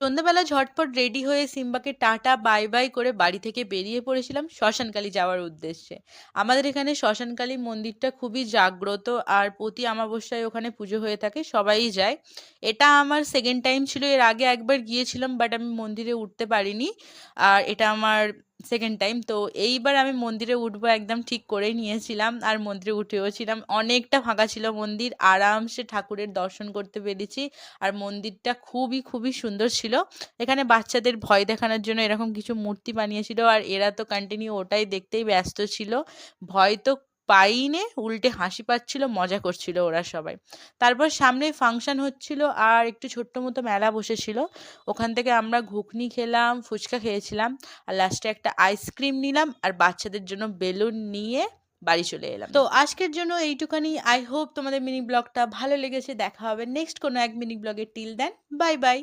সন্ধ্যাবেলা ঝটপট রেডি হয়ে সিম্বাকে টাটা বাই বাই করে বাড়ি থেকে বেরিয়ে পড়েছিলাম শ্মশানকালী যাওয়ার উদ্দেশ্যে। আমাদের এখানে শ্মশানকালী মন্দিরটা খুবই জাগ্রত, আর প্রতি অমাবস্যায় ওখানে পুজো হয়ে থাকে, সবাই যায়। এটা আমার সেকেন্ড টাইম ছিল, এর আগে একবার গিয়েছিলাম বাট আমি মন্দিরে উঠতে পারিনি। আর এটা আমার সেকেন্ড টাইম। তো এইবার আমি মন্দিরে উঠবো একদম ঠিক করেই নিয়েছিলাম, আর মন্দিরে উঠেও ছিলাম। অনেকটা ফাঁকা ছিল মন্দির, আরামসে ঠাকুরের দর্শন করতে পেরেছি। আর মন্দিরটা খুবই খুবই সুন্দর ছিল। এখানে বাচ্চাদের ভয় দেখানোর জন্য এরকম কিছু মূর্তি বানিয়েছিল, আর এরা তো কন্টিনিউ ওটাই দেখতেই ব্যস্ত ছিল। ভয় তো পাইনে, উল্টে হাসি পাচ্ছিল, মজা করছিল ওরা সবাই। তারপর সামনে ফাংশন হচ্ছিল, আর একটু ছোট্ট মতো মেলা বসেছিল। ওখান থেকে আমরা ঘুগনি খেলাম, ফুচকা খেয়েছিলাম, আর লাস্টে একটা আইসক্রিম নিলাম, আর বাচ্চাদের জন্য বেলুন নিয়ে বাড়ি চলে এলাম। তো আজকের জন্য এইটুখানি। আই হোপ তোমাদের মিনি ব্লগটা ভালো লেগেছে। দেখা হবে নেক্সট কোনো এক মিনি ব্লগে। Till then, bye by.